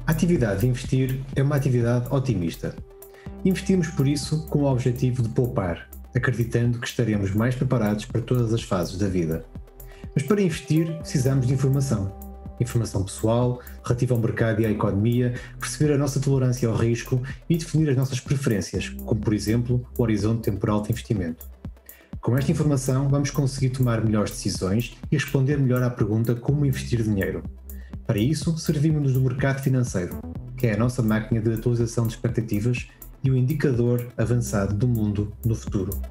A atividade de investir é uma atividade otimista. Investimos por isso com o objetivo de poupar, acreditando que estaremos mais preparados para todas as fases da vida. Mas para investir precisamos de informação. Informação pessoal, relativa ao mercado e à economia, perceber a nossa tolerância ao risco e definir as nossas preferências, como por exemplo o horizonte temporal de investimento. Com esta informação vamos conseguir tomar melhores decisões e responder melhor à pergunta como investir dinheiro. Para isso, servimos-nos do mercado financeiro, que é a nossa máquina de atualização de expectativas e o indicador avançado do mundo no futuro.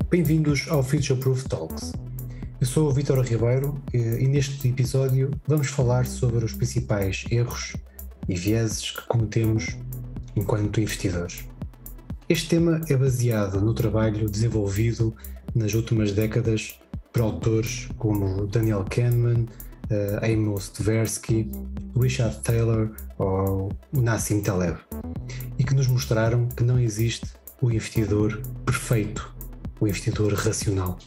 Bem-vindos ao Future Proof Talks. Eu sou o Vítor Ribeiro e neste episódio vamos falar sobre os principais erros e vieses que cometemos enquanto investidores. Este tema é baseado no trabalho desenvolvido nas últimas décadas por autores como Daniel Kahneman, Amos Tversky, Richard Thaler ou Nassim Taleb, e que nos mostraram que não existe o investidor perfeito, o investidor racional.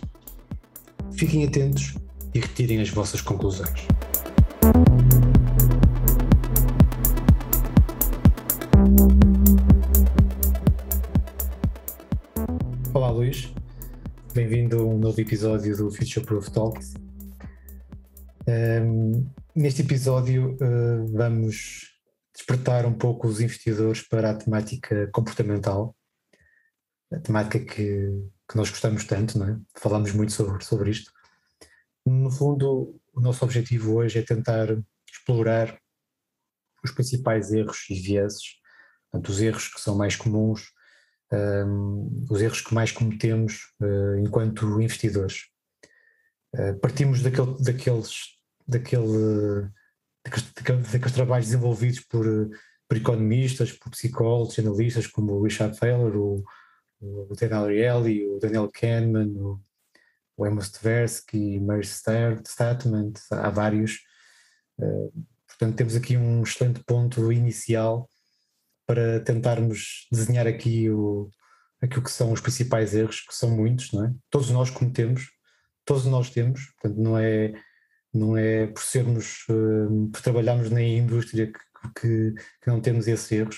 Fiquem atentos e retirem as vossas conclusões. Olá Luís, bem-vindo a um novo episódio do Future Proof Talks. Neste episódio vamos despertar um pouco os investidores para a temática comportamental, a temática que nós gostamos tanto, não é? Falamos muito sobre isto. No fundo, o nosso objetivo hoje é tentar explorar os principais erros e vieses, portanto, os erros que são mais comuns, os erros que mais cometemos enquanto investidores. Partimos daqueles trabalhos desenvolvidos por economistas, por psicólogos, analistas como o Richard Thaler, o Daniel Ariely, o Daniel Kahneman, o Amos Tversky, Mary Statman, há vários. Portanto, temos aqui um excelente ponto inicial para tentarmos desenhar aquilo que são os principais erros, que são muitos, não é? Todos nós cometemos, todos nós temos, portanto não é por sermos, por trabalharmos na indústria que não temos esses erros.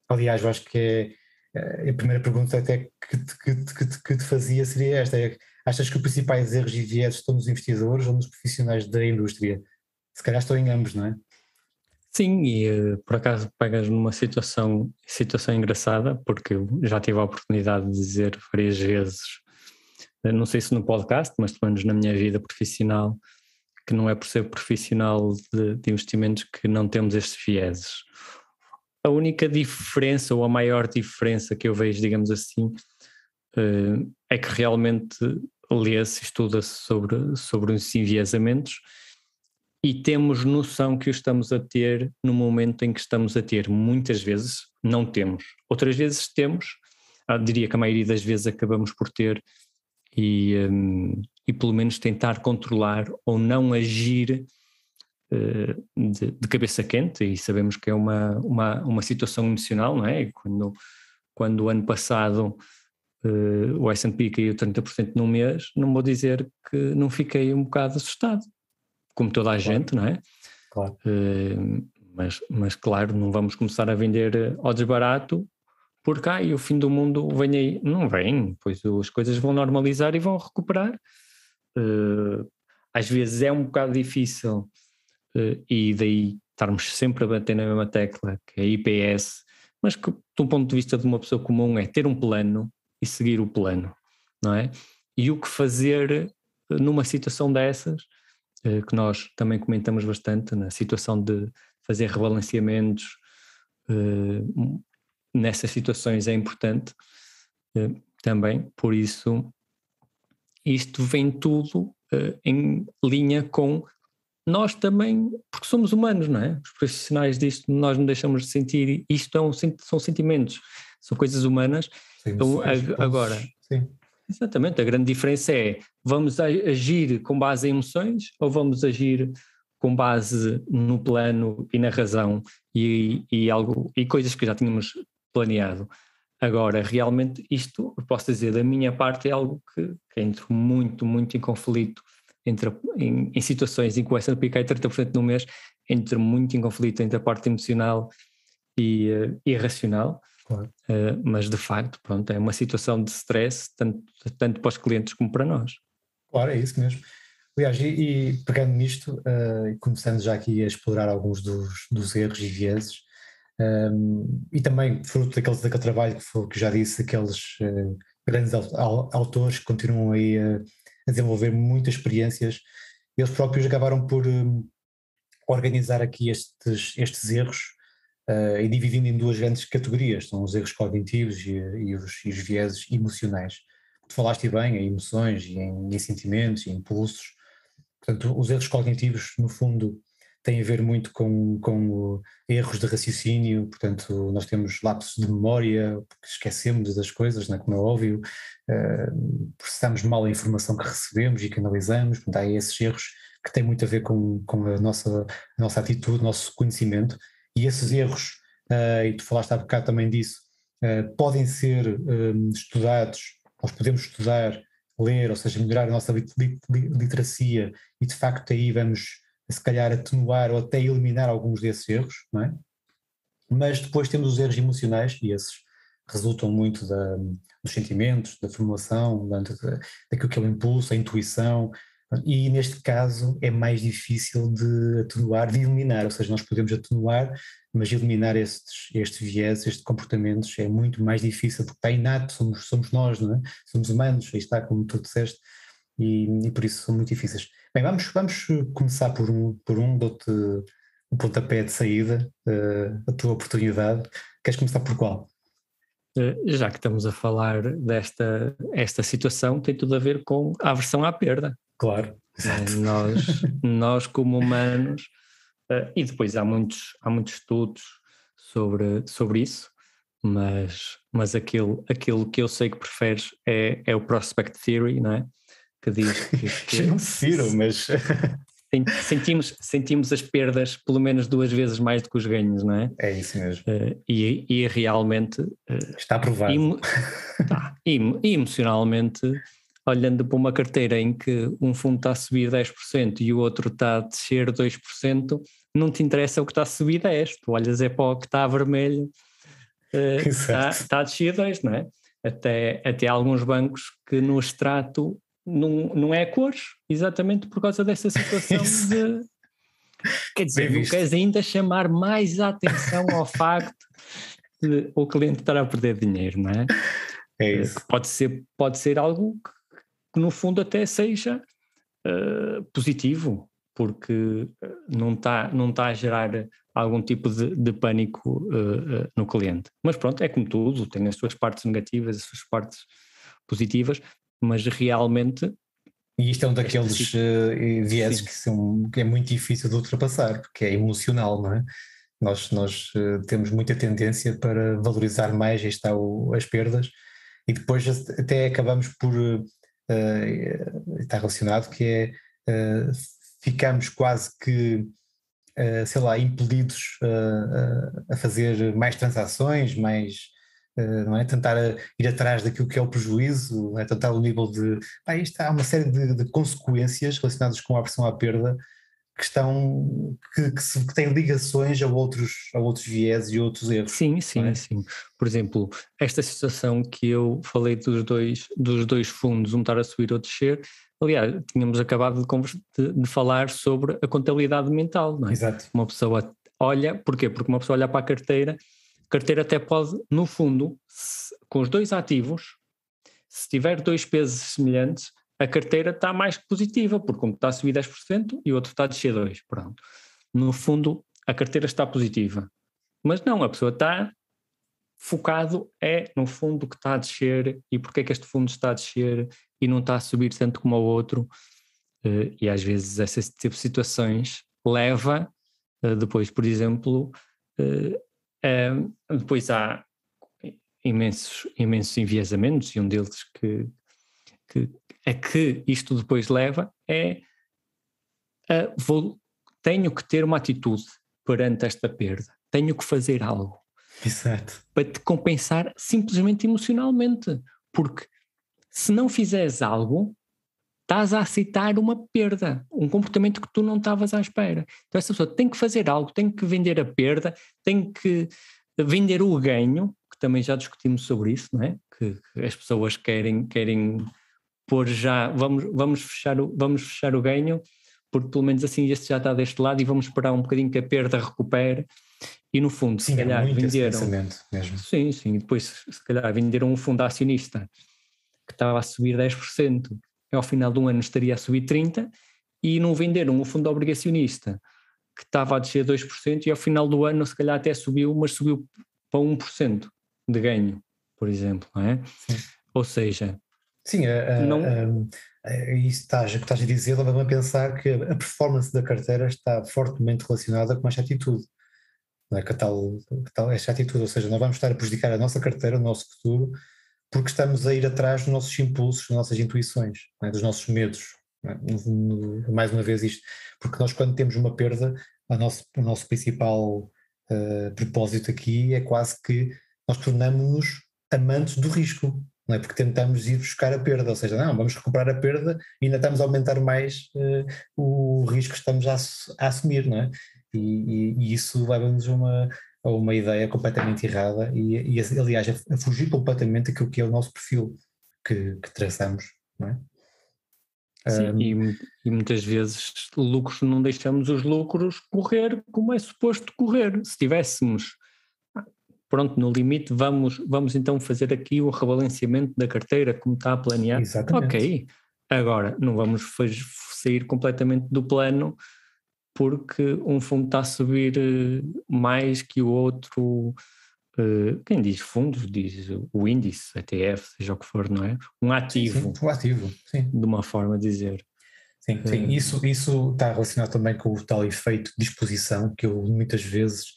Aliás, eu acho que a primeira pergunta até que te fazia seria esta, achas que os principais erros e vieses estão nos investidores ou nos profissionais da indústria? Se calhar estão em ambos, não é? Sim, e por acaso pegas numa situação engraçada, porque eu já tive a oportunidade de dizer várias vezes, não sei se no podcast, mas pelo menos na minha vida profissional, que não é por ser profissional de investimentos que não temos estes vieses. A única diferença, ou a maior diferença que eu vejo, digamos assim, é que realmente lê-se, estuda-se sobre os enviesamentos, e temos noção que o estamos a ter no momento em que estamos a ter. Muitas vezes não temos, outras vezes temos, diria que a maioria das vezes acabamos por ter e pelo menos tentar controlar ou não agir de cabeça quente, e sabemos que é uma situação emocional, não é? Quando o ano passado o S&P caiu 30% num mês, não vou dizer que não fiquei um bocado assustado, como toda a gente, não é? Claro. Mas claro, não vamos começar a vender ao desbarato porque e o fim do mundo vem aí. Não vem, pois as coisas vão normalizar e vão recuperar. Às vezes é um bocado difícil e daí estarmos sempre a bater na mesma tecla, que é a IPS, mas que do ponto de vista de uma pessoa comum é ter um plano e seguir o plano, não é? E o que fazer numa situação dessas, que nós também comentamos bastante, na situação de fazer rebalanceamentos, nessas situações é importante também, por isso isto vem tudo em linha com nós também, porque somos humanos, não é? Os profissionais disto, nós não deixamos de sentir, isto são sentimentos, são coisas humanas. Sim, Então, agora, sim. Exatamente, a grande diferença é, vamos agir com base em emoções ou vamos agir com base no plano e na razão e coisas que já tínhamos planeado. Agora, realmente, isto, eu posso dizer, da minha parte, é algo que entro muito, muito em conflito, em situações em que o S&P cai 30% no mês, entro muito em conflito entre a parte emocional e racional. Claro. Mas de facto, pronto, é uma situação de stress, tanto para os clientes como para nós. Claro, é isso mesmo. Aliás, e pegando nisto, e começando já aqui a explorar alguns dos erros e vieses, e também fruto daquele trabalho que já disse, aqueles grandes autores que continuam aí a desenvolver muitas experiências, eles próprios acabaram por organizar aqui estes erros e dividindo em duas grandes categorias, são os erros cognitivos e os vieses emocionais. Tu falaste bem em emoções e em sentimentos e impulsos. Portanto, os erros cognitivos, no fundo, têm a ver muito com erros de raciocínio. Portanto, nós temos lapsos de memória, porque esquecemos das coisas, não é? Como é óbvio, processamos mal a informação que recebemos e que analisamos. Portanto, há esses erros que têm muito a ver com a nossa atitude, nosso conhecimento, e esses erros, e tu falaste há bocado também disso, podem ser estudados, nós podemos estudar, ler, ou seja, melhorar a nossa literacia, e de facto aí vamos se calhar atenuar ou até eliminar alguns desses erros, não é? Mas depois temos os erros emocionais, e esses resultam muito dos sentimentos, da formulação, daquilo que é o impulso, a intuição, e neste caso é mais difícil de atenuar, de eliminar, ou seja, nós podemos atenuar, mas eliminar estes viés, estes comportamentos é muito mais difícil, porque está inato, somos nós, não é? Somos humanos, aí está, como tu disseste, e por isso são muito difíceis. Bem, vamos começar por dou-te um pontapé de saída, a tua oportunidade. Queres começar por qual? Já que estamos a falar esta situação, tem tudo a ver com a aversão à perda. Claro, exato. Nós como humanos, e depois há muitos estudos sobre isso, mas aquilo que eu sei que preferes é o Prospect Theory, não é? Que diz que não prefiro, mas sentimos as perdas pelo menos 2 vezes mais do que os ganhos, não é? É isso mesmo. E realmente está provado. E emocionalmente, olhando para uma carteira em que um fundo está a subir 10% e o outro está a descer 2%, não te interessa o que está a subir 10%, tu olhas para o que está a vermelho, está a descer 2%, não é? Até alguns bancos que no extrato não é cores, exatamente por causa dessa situação de... Quer dizer, não queres ainda chamar mais a atenção ao facto de o cliente estar a perder dinheiro, não é? É isso. Que pode ser algo que no fundo até seja positivo, porque não está a gerar algum tipo de pânico no cliente. Mas pronto, é como tudo, tem as suas partes negativas, as suas partes positivas, mas realmente... E isto é um daqueles vieses que é muito difícil de ultrapassar, porque é emocional, não é? Nós temos muita tendência para valorizar mais as perdas, e depois até acabamos por está relacionado, que é ficamos quase que sei lá, impelidos a fazer mais transações, não é? Tentar ir atrás daquilo que é o prejuízo, não é? Tentar o nível de... isto há uma série de consequências relacionadas com a aversão à perda que têm ligações a outros viés e outros erros. Sim. Por exemplo, esta situação que eu falei dos dois fundos, um estar a subir ou descer, aliás, tínhamos acabado de falar sobre a contabilidade mental, não é? Exato. Uma pessoa olha, porquê? Porque uma pessoa olha para a carteira até pode, no fundo, com os dois ativos, se tiver 2 pesos semelhantes, a carteira está mais que positiva, porque um está a subir 10% e o outro está a descer 2%. Pronto. No fundo, a carteira está positiva. Mas não, a pessoa está focado no fundo que está a descer e porque é que este fundo está a descer e não está a subir tanto como o outro. E às vezes esse tipo de situações leva depois, por exemplo, depois há imensos enviesamentos, e um deles que isto depois leva tenho que ter uma atitude perante esta perda, tenho que fazer algo. Exato. Para te compensar simplesmente emocionalmente, porque se não fizeres algo, estás a aceitar uma perda, um comportamento que tu não estavas à espera. Então essa pessoa tem que fazer algo, tem que vender a perda, tem que vender o ganho, que também já discutimos sobre isso, não é? Que as pessoas querem pôr já, vamos fechar o ganho, porque pelo menos assim este já está deste lado e vamos esperar um bocadinho que a perda recupere. E no fundo, Sim, se calhar muito esse venderam. pensamento mesmo. Sim, depois se calhar venderam um fundo acionista que estava a subir 10%, e ao final de um ano estaria a subir 30%, e não venderam um fundo obrigacionista que estava a descer 2%, e ao final do ano se calhar até subiu, mas subiu para 1% de ganho, por exemplo, não é? Sim. Ou seja, sim, isso que estás a dizer leva-me a pensar que a performance da carteira está fortemente relacionada com esta atitude. Não é? Que tal esta atitude, ou seja, nós vamos estar a prejudicar a nossa carteira, o nosso futuro, porque estamos a ir atrás dos nossos impulsos, das nossas intuições, não é? Dos nossos medos. Não é? Mais uma vez isto, porque nós quando temos uma perda, o nosso principal propósito aqui é quase que nós tornamos-nos amantes do risco, não é? Porque tentamos ir buscar a perda, ou seja, não, vamos recuperar a perda e ainda estamos a aumentar mais o risco que estamos a assumir, não é? E isso leva-nos a uma ideia completamente errada e aliás, a fugir completamente daquilo que é o nosso perfil que traçamos, não é? Sim, e muitas vezes lucros, não deixamos os lucros correr como é suposto correr. Se tivéssemos, pronto, no limite, vamos então fazer aqui o rebalanceamento da carteira como está a planear. Exatamente. Ok, agora não vamos sair completamente do plano porque um fundo está a subir mais que o outro. Quem diz fundos diz o índice, ETF, seja o que for, não é? Um ativo. Sim, o ativo, sim. De uma forma de dizer. Sim, isso está relacionado também com o tal efeito de exposição, que eu muitas vezes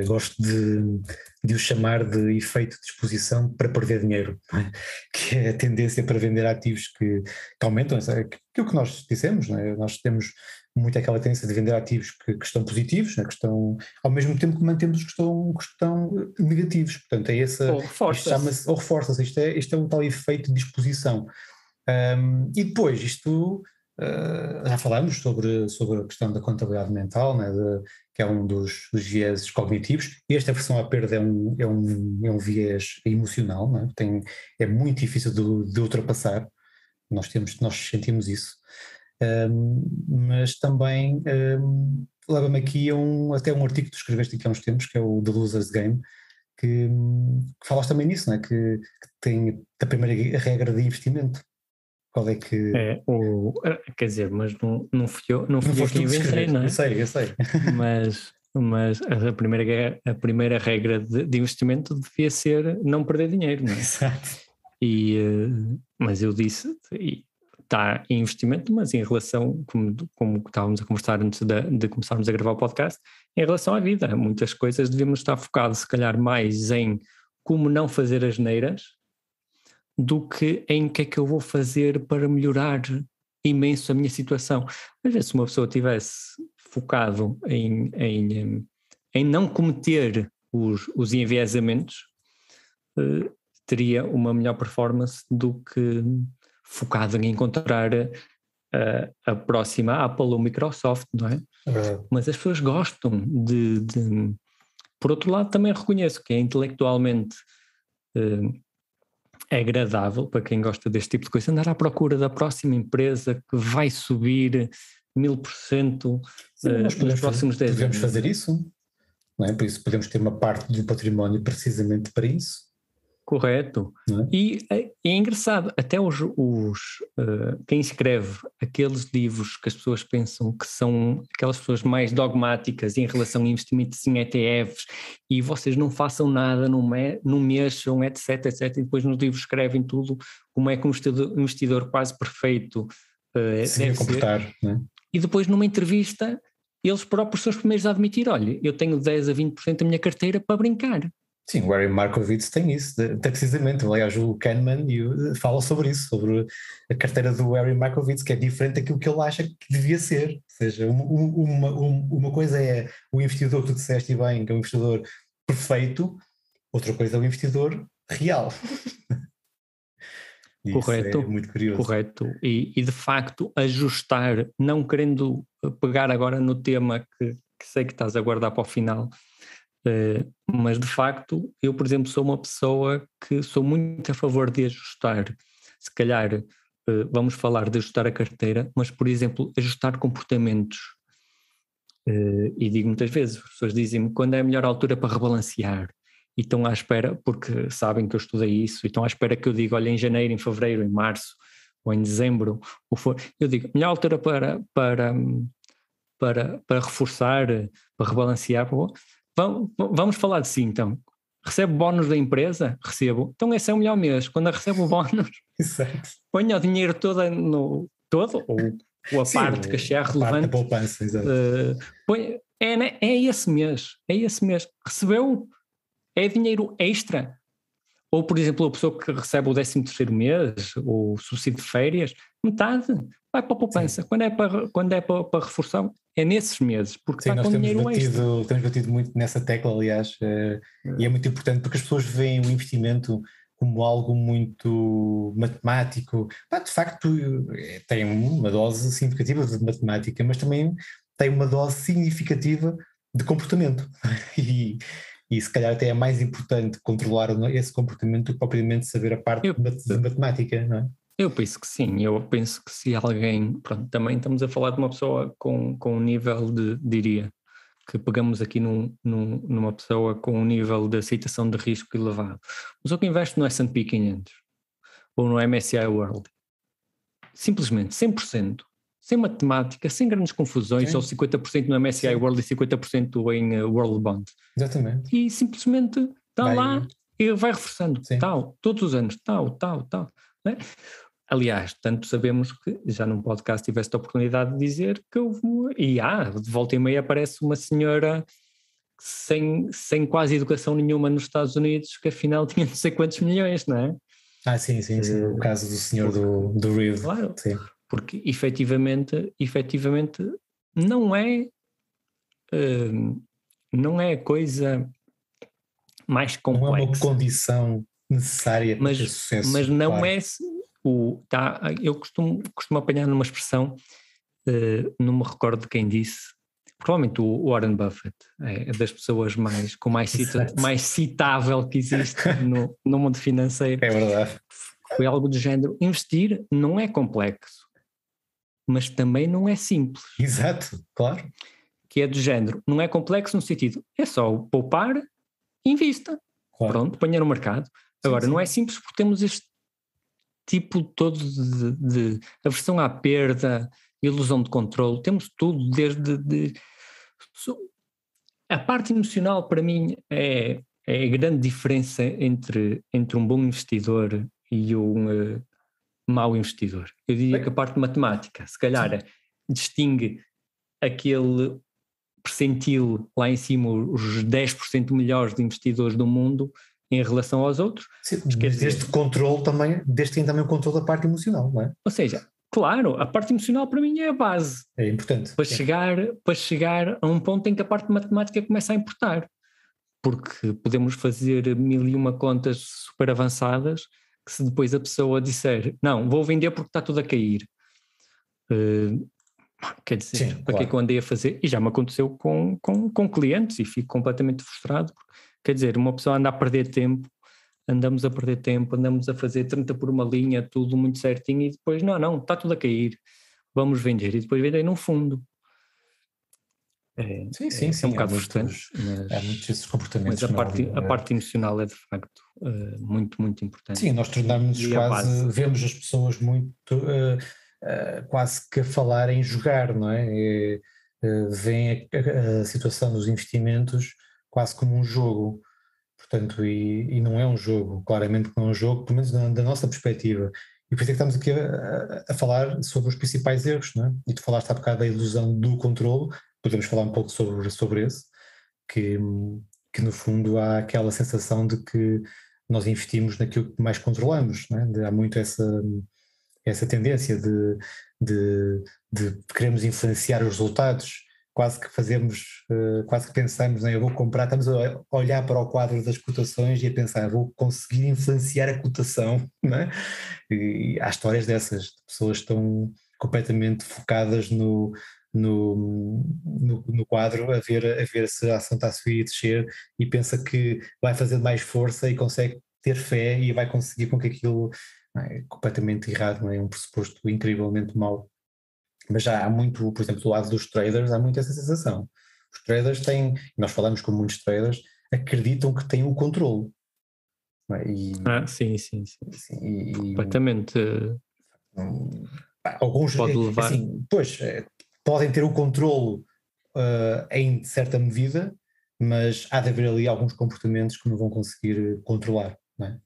gosto de o chamar de efeito de exposição para perder dinheiro, não é? Que é a tendência para vender ativos que aumentam, aquilo que nós dissemos, não é? Nós temos muito aquela tendência de vender ativos que estão positivos, né? Que estão, ao mesmo tempo que mantemos os que estão negativos, portanto é essa, isto chama-se, ou reforça-se, isto é um tal efeito de exposição. E depois isto... já falámos sobre a questão da contabilidade mental, né, que é um dos vieses cognitivos. Esta versão à perda é um viés emocional, né, é muito difícil de ultrapassar, nós sentimos isso, mas também leva-me aqui até um artigo que tu escreveste aqui há uns tempos, que é o The Loser's Game, que falas também nisso, né, que tem a primeira regra de investimento. Qual é que... quer dizer, mas não fui eu quem inventei, não é? Eu sei. Mas a primeira regra de investimento devia ser não perder dinheiro, não é? Exato. Mas eu disse, está em investimento, mas em relação, como estávamos a conversar antes de começarmos a gravar o podcast, em relação à vida. Muitas coisas devíamos estar focados, se calhar, mais em como não fazer asneiras do que em que é que eu vou fazer para melhorar imenso a minha situação. Às vezes, se uma pessoa tivesse focado em não cometer os enviesamentos, teria uma melhor performance do que focado em encontrar a próxima Apple ou Microsoft, não é? Mas as pessoas gostam de... Por outro lado, também reconheço que é intelectualmente... é agradável para quem gosta deste tipo de coisa andar à procura da próxima empresa que vai subir 1000% nos próximos 10 anos. Podemos fazer isso, não é? Por isso podemos ter uma parte do património precisamente para isso. Correto. É? E é engraçado, até quem escreve aqueles livros que as pessoas pensam que são aquelas pessoas mais dogmáticas em relação a investimentos em ETFs e vocês não façam nada, não mexam, etc, e depois nos livros escrevem tudo, como é que um investidor quase perfeito deve comportar, ser. Não é? E depois numa entrevista eles próprios são os primeiros a admitir, olha, eu tenho 10 a 20% da minha carteira para brincar. Sim, o Warren Markowitz tem isso, até precisamente, aliás o Kahneman fala sobre isso, sobre a carteira do Warren Markowitz, que é diferente daquilo que ele acha que devia ser, ou seja, uma coisa é o investidor que tu disseste bem, que é um investidor perfeito, outra coisa é o investidor real. Correto, é muito curioso. Correto. E de facto ajustar, não querendo pegar agora no tema que sei que estás a guardar para o final, mas de facto eu, por exemplo, sou uma pessoa que sou muito a favor de ajustar. Se calhar vamos falar de ajustar a carteira, mas por exemplo ajustar comportamentos. E digo muitas vezes, as pessoas dizem-me quando é a melhor altura para rebalancear. E estão à espera, porque sabem que eu estudei isso, e estão à espera que eu diga, olha, em janeiro, em fevereiro, em março, ou em dezembro, ou for, eu digo, melhor altura para reforçar, para rebalancear, vamos falar de si então. Recebo bónus da empresa? Recebo. Então esse é o melhor mês, quando eu recebo o bónus, ponho o dinheiro todo, ou a parte que achar relevante. A poupança, exato. É esse mês, recebeu, é dinheiro extra. Ou, por exemplo, a pessoa que recebe o 13º mês, ou o subsídio de férias, metade vai para a poupança. Quando é para reforçar, é nesses meses, porque está com dinheiro extra. Temos batido muito nessa tecla, aliás, e é muito importante porque as pessoas veem o investimento como algo muito matemático. De facto, tem uma dose significativa de matemática, mas também tem uma dose significativa de comportamento. E se calhar até é mais importante controlar esse comportamento do que propriamente saber a parte de matemática, não é? Eu penso que sim, eu penso que se alguém, pronto, também estamos a falar de uma pessoa com um nível diria, que pegamos aqui numa pessoa com um nível de aceitação de risco elevado. Mas o que investe no S&P 500 ou no MSCI World, simplesmente 100%, sem matemática, sem grandes confusões, Sim. ou 50% no MSCI World e 50% em World Bond. Exatamente. E simplesmente está lá e vai reforçando, tal, todos os anos, tal. Né? Aliás, tanto sabemos que já num podcast tiveste a oportunidade de dizer que de volta e meia aparece uma senhora sem quase educação nenhuma nos Estados Unidos, que afinal tinha não sei quantos milhões, não é? Sim. O caso do senhor do Reed. Claro, sim. Porque efetivamente não é a coisa mais complexa. Não é uma condição necessária para ter sucesso. Mas não é... eu costumo apanhar numa expressão, não me recordo de quem disse, provavelmente o Warren Buffett, é das pessoas mais citável que existe no mundo financeiro. É verdade. Foi algo do género, investir não é complexo, mas também não é simples. Exato, claro. Que é do género, não é complexo no sentido, é só poupar e invista. Claro. Pronto, ponha no mercado. Agora, não é simples porque temos este tipo todo de aversão à perda, ilusão de controle, temos tudo desde... A parte emocional para mim é a grande diferença entre um bom investidor e um mau investidor. Eu diria que a parte matemática, se calhar, distingue aquele percentil lá em cima, os 10% melhores de investidores do mundo em relação aos outros. Sim, mas este controle também, tem também o controle da parte emocional, não é? Ou seja, claro, a parte emocional para mim é a base. É importante. Para chegar a um ponto em que a parte matemática começa a importar. Porque podemos fazer 1001 contas super avançadas que se depois a pessoa disser, não, vou vender porque está tudo a cair. Quer dizer, sim, para que é que eu andei a fazer? E já me aconteceu com clientes e fico completamente frustrado. Quer dizer, uma pessoa anda a perder tempo, andamos a fazer 30 por uma linha, tudo muito certinho, e depois, não, está tudo a cair, vamos vender, e depois vendem num fundo. Sim. É um bocado frustrante. Há muitos desses comportamentos. Mas a parte emocional é de facto muito, muito importante. Sim, nós tornamos quase, vemos as pessoas muito, quase que a falar em jogar, não é? Vêem a situação dos investimentos quase como um jogo, portanto, e não é um jogo, claramente não é um jogo, pelo menos da nossa perspectiva. E por isso é que estamos aqui a falar sobre os principais erros, não é? E tu falaste há bocado da ilusão do controle, podemos falar um pouco sobre esse, que no fundo há aquela sensação de que nós investimos naquilo que mais controlamos, não é? Há muito essa tendência de queremos influenciar os resultados, quase que fazemos, quase que pensamos, né? Eu vou comprar, estamos a olhar para o quadro das cotações e a pensar, vou conseguir influenciar a cotação, né? E há histórias dessas, de pessoas que estão completamente focadas no quadro, a ver se a ação está a subir e descer, e pensa que vai fazer mais força e consegue ter fé e vai conseguir com que aquilo, não é completamente errado, não é? Um pressuposto incrivelmente mau. Mas já há muito, por exemplo, do lado dos traders, há muito essa sensação. Os traders têm, nós falamos com muitos traders, acreditam que têm o controle. Não é? Sim. Sim, Completamente. Alguns, Pode levar. assim, pois, podem ter o controle em certa medida, mas há de haver ali alguns comportamentos que não vão conseguir controlar, não é?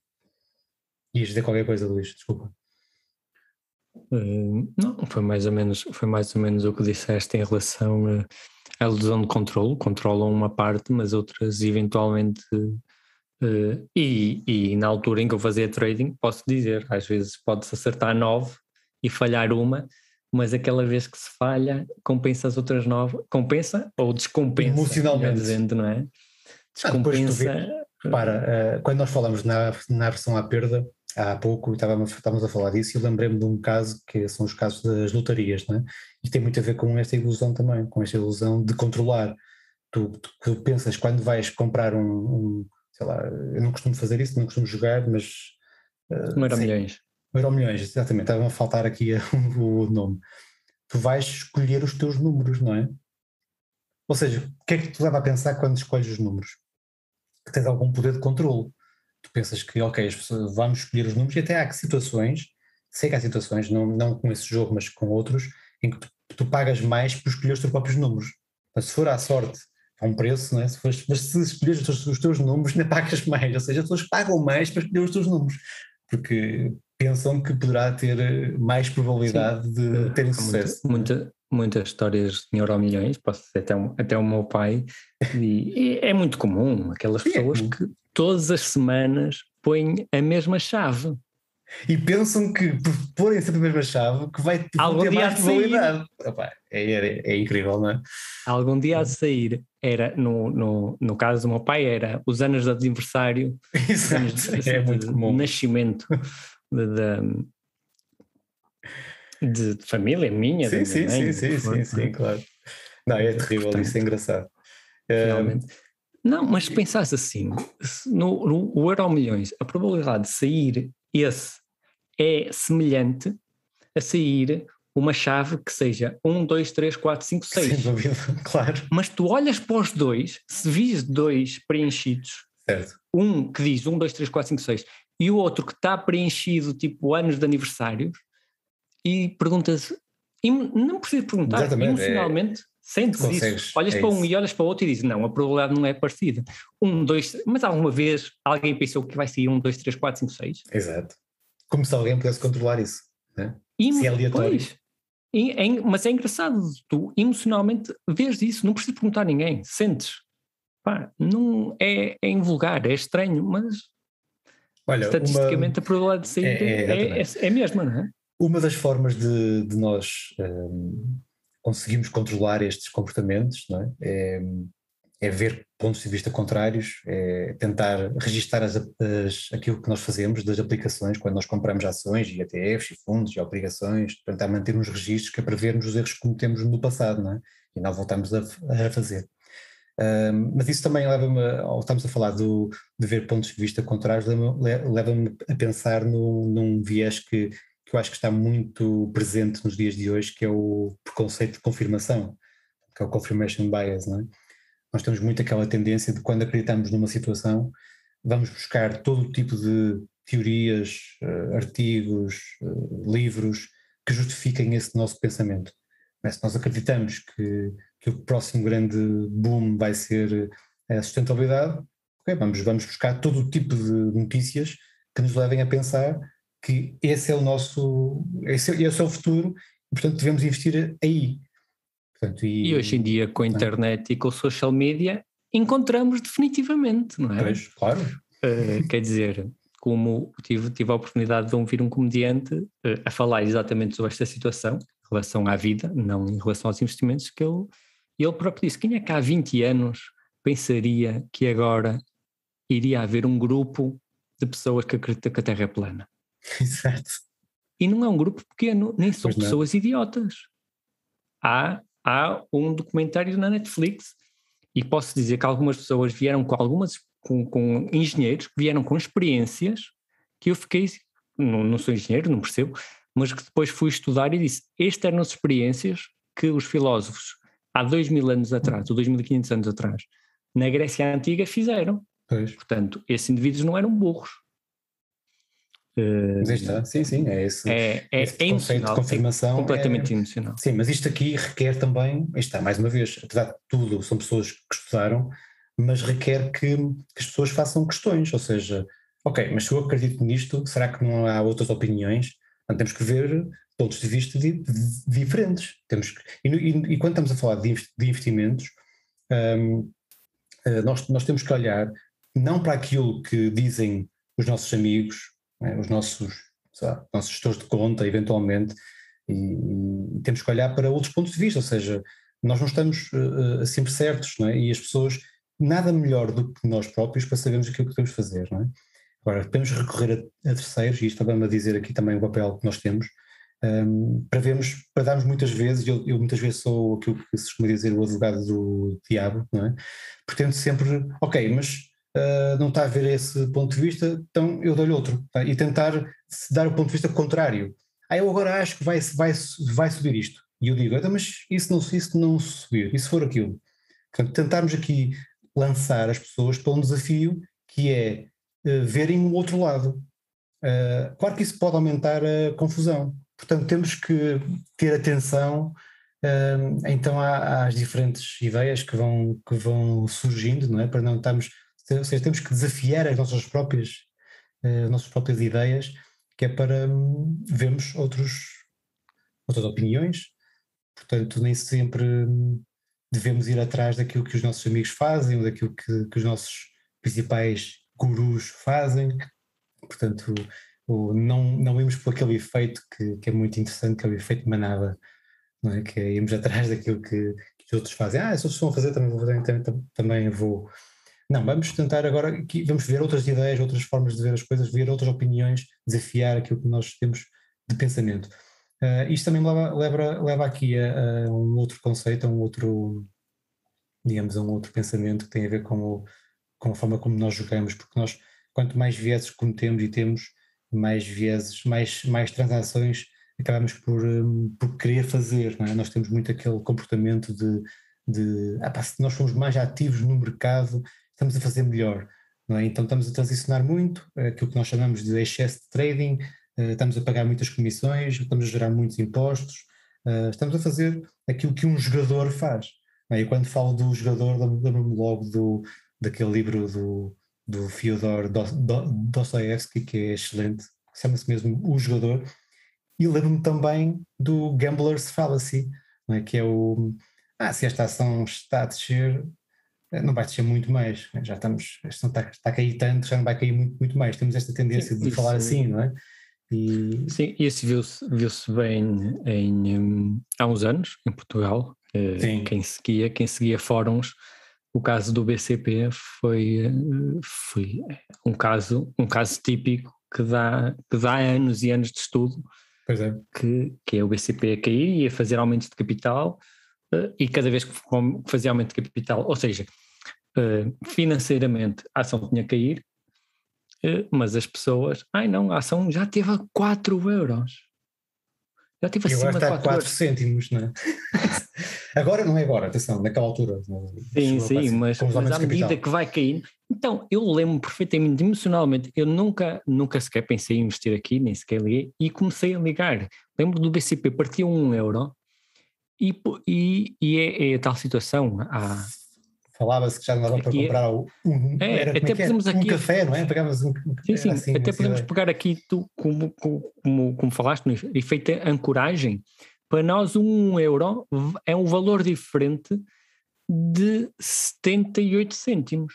Ias dizer qualquer coisa, Luís, desculpa. Não, foi mais ou menos o que disseste em relação à ilusão de controle. Controlam uma parte, mas outras eventualmente. E na altura em que eu fazia trading, posso dizer, às vezes pode-se acertar 9 e falhar uma, mas aquela vez que se falha, compensa as outras 9, compensa ou descompensa, emocionalmente, dizendo, não é? Descompensa. Repara, quando nós falamos na aversão à perda, há pouco estávamos a falar disso e lembrei-me de um caso que são os casos das lotarias, não é? E tem muito a ver com esta ilusão também, com esta ilusão de controlar. Tu pensas quando vais comprar sei lá, eu não costumo fazer isso, não costumo jogar, mas... Não era milhões. Euromilhões, exatamente, estava a faltar aqui o nome. Tu vais escolher os teus números, não é? Ou seja, o que é que te leva a pensar quando escolhes os números? Que tens algum poder de controle. Tu pensas que, ok, as pessoas, vamos escolher os números, e até há situações, sei que há situações, não com esse jogo, mas com outros, em que tu pagas mais por escolher os teus próprios números. Então, se for à sorte, há um preço, não é? Mas se escolheres os teus números, ainda pagas mais. Ou seja, as pessoas pagam mais para escolher os teus números, porque pensam que poderá ter mais probabilidade de terem sucesso. Muitas histórias em Euromilhões, posso dizer até o meu pai, e é muito comum, aquelas pessoas que todas as semanas põem a mesma chave. E pensam que por porem sempre a mesma chave que vai ter mais probabilidade. Opa, é incrível, não é? Algum dia a sair, era no caso do meu pai, era os anos de aniversário, Exato, é muito comum. Nascimento de família minha, da minha mãe. Sim, claro. Não, é terrível, portanto, isso é engraçado. Finalmente. Não, mas se pensasse assim, no Euromilhões, a probabilidade de sair esse é semelhante a sair uma chave que seja 1, 2, 3, 4, 5, 6. Sem dúvida, claro. Mas tu olhas para os dois, se vis dois preenchidos, certo. Um que diz 1, 2, 3, 4, 5, 6 e o outro que está preenchido tipo anos de aniversários, e perguntas, não precisas perguntar, exatamente, emocionalmente sentes isso, olhas para um e olhas para o outro e dizes, não, a probabilidade não é parecida. 1, 2, mas alguma vez alguém pensou que vai sair 1, 2, 3, 4, 5, 6? Exato. Como se alguém pudesse controlar isso, né? Se é aleatório. Pois, mas é engraçado, tu emocionalmente vês isso, não precisas perguntar a ninguém, sentes. Pá, não é invulgar, é estranho, mas olha, estatisticamente a probabilidade de sair é a mesma, não é? Uma das formas de nós conseguirmos controlar estes comportamentos, não é? É ver pontos de vista contrários, é tentar registar aquilo que nós fazemos das aplicações, quando nós compramos ações e ETFs e fundos e obrigações, tentar manter uns registros que é para vermos os erros que cometemos no passado, não é? E não voltamos a fazer. Mas isso também leva-me, ao estamos a falar de ver pontos de vista contrários, leva-me a pensar num viés que eu acho que está muito presente nos dias de hoje, que é o preconceito de confirmação, que é o confirmation bias, não é? Nós temos muito aquela tendência de quando acreditamos numa situação, vamos buscar todo o tipo de teorias, artigos, livros que justifiquem esse nosso pensamento. Mas se nós acreditamos que o próximo grande boom vai ser a sustentabilidade, okay, vamos buscar todo o tipo de notícias que nos levem a pensar que esse é o nosso, esse é o futuro e portanto devemos investir aí. Portanto, e hoje em dia com a internet e com o social media encontramos definitivamente, não é? Pois, claro. Quer dizer, como tive a oportunidade de ouvir um comediante a falar exatamente sobre esta situação, em relação à vida, não em relação aos investimentos, que ele ele próprio disse, quem é que há 20 anos pensaria que agora iria haver um grupo de pessoas que acreditam que a Terra é plana? Exato. E não é um grupo pequeno, nem são pessoas idiotas. Há um documentário na Netflix e posso dizer que algumas pessoas vieram com engenheiros que vieram com experiências que eu fiquei, não sou engenheiro, não percebo, mas que depois fui estudar e disse, estas eram as experiências que os filósofos há 2000 anos atrás, ou 2500 anos atrás, na Grécia Antiga fizeram. Pois. Portanto, esses indivíduos não eram burros. Mas aí está, sim, é esse conceito de confirmação. Completamente emocional. Sim, mas isto aqui requer também, aí está, mais uma vez, apesar de tudo, são pessoas que estudaram, mas requer que as pessoas façam questões, ou seja, ok, mas se eu acredito nisto, será que não há outras opiniões? Então, temos que ver pontos de vista diferentes. E quando estamos a falar de investimentos, nós temos que olhar não para aquilo que dizem os nossos amigos, os nossos gestores de conta, eventualmente, e temos que olhar para outros pontos de vista, ou seja, nós não estamos sempre certos, não é? E as pessoas, nada melhor do que nós próprios para sabermos aquilo que devemos fazer, não é? Agora, podemos recorrer a terceiros, e isto estava-me a dizer aqui também o papel que nós temos, para darmos muitas vezes, eu muitas vezes sou aquilo que se costuma dizer o advogado do diabo, não é? Pretendo sempre, ok, mas não está a ver esse ponto de vista, então eu dou-lhe outro, tá? E tentar dar o ponto de vista contrário. Eu agora acho que vai subir isto. E eu digo, mas isso não subir, e se for aquilo? Portanto, tentarmos aqui lançar as pessoas para um desafio que é verem o outro lado. Claro que isso pode aumentar a confusão. Portanto, temos que ter atenção então às diferentes ideias que vão surgindo, não é? Para não estarmos, ou seja, temos que desafiar as nossas próprias ideias, que é para vermos outras opiniões. Portanto, nem sempre devemos ir atrás daquilo que os nossos amigos fazem ou daquilo que os nossos principais gurus fazem. Portanto, não irmos por aquele efeito que é muito interessante, que é o efeito manada, não é? Que é irmos atrás daquilo que os outros fazem. Se outros estão a fazer, também vou fazer, também vou. Não, vamos tentar agora, vamos ver outras ideias, outras formas de ver as coisas, ver outras opiniões, desafiar aquilo que nós temos de pensamento. Isto também leva aqui a um outro conceito, digamos, a um outro pensamento que tem a ver com a forma como nós jogamos, porque nós, quanto mais vieses cometemos e temos, mais vieses, mais transações acabamos por querer fazer, não é? Nós temos muito aquele comportamento se nós formos mais ativos no mercado, estamos a fazer melhor, não é? Então estamos a transicionar muito, aquilo que nós chamamos de excesso de trading, estamos a pagar muitas comissões, estamos a gerar muitos impostos, estamos a fazer aquilo que um jogador faz, não é? E quando falo do jogador, lembro-me logo daquele livro do Fyodor Dostoevsky, que é excelente, chama-se mesmo O Jogador, e lembro-me também do Gambler's Fallacy, não é? Que é se esta ação está a descer, não vai descer muito mais, já estamos, está a cair tanto, já não vai cair muito, muito mais, temos esta tendência de falar assim, não é? Sim, isso viu-se bem há uns anos em Portugal. Quem seguia fóruns, o caso do BCP foi um caso típico que dá anos e anos de estudo. Pois é. Que é o BCP a cair e a fazer aumentos de capital, e cada vez que fazia aumento de capital, ou seja, financeiramente a ação tinha a cair, mas as pessoas, a ação já teve a 4 euros. Já teve acima de 4 euros. E agora está a 4 cêntimos, não é? Agora não é agora, atenção, naquela altura. Sim, mas à medida que vai caindo. Então, eu lembro perfeitamente, emocionalmente, eu nunca sequer pensei em investir aqui, nem sequer liguei, e comecei a ligar. Lembro do BCP, partiu 1 euro, e é a tal situação. Falava-se que já não dava para comprar um café, não é? Pegavas sim, assim, até podemos pegar aqui, tu, como falaste, no efeito ancoragem. Para nós 1 euro é um valor diferente de 78 cêntimos.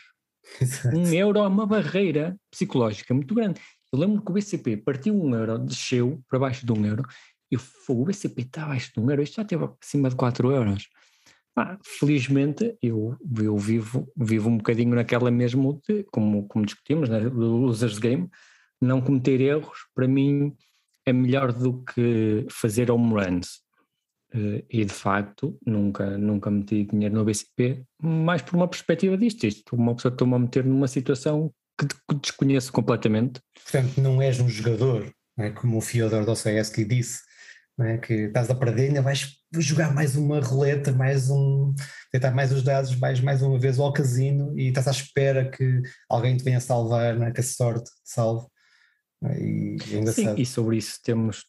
Exato. 1 euro é uma barreira psicológica muito grande. Eu lembro que o BCP partiu 1 euro, desceu para baixo de 1 euro, e o BCP está abaixo de 1 euro, isto já teve acima de 4 euros. Felizmente eu vivo um bocadinho naquela mesmo, como discutimos, né, do users game, não cometer erros, para mim é melhor do que fazer home runs. E de facto nunca meti dinheiro no BCP, mais por uma perspectiva isto uma pessoa está-me a meter numa situação que desconheço completamente. Portanto, não és um jogador, não é? Como o Fyodor Dostoevsky disse, não é? Que estás a perder, ainda vais jogar mais uma roleta, tentar mais os dados, vais mais uma vez ao casino e estás à espera que alguém te venha salvar, não é? Que a sorte te salve. E é engraçado. Sim, e sobre isso temos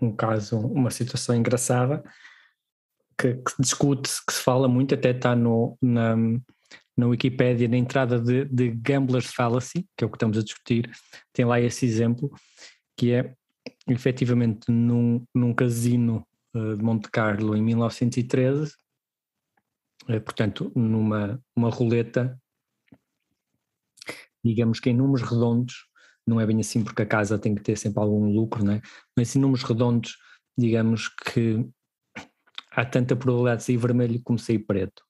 um caso, uma situação engraçada que discute-se, que se fala muito, até está na Wikipédia, na entrada de Gambler's Fallacy, que é o que estamos a discutir, tem lá esse exemplo, que é efetivamente num casino de Monte Carlo em 1913, portanto numa roleta, digamos que em números redondos, não é bem assim porque a casa tem que ter sempre algum lucro, não é? Mas em números redondos, digamos que há tanta probabilidade de sair vermelho como sair preto.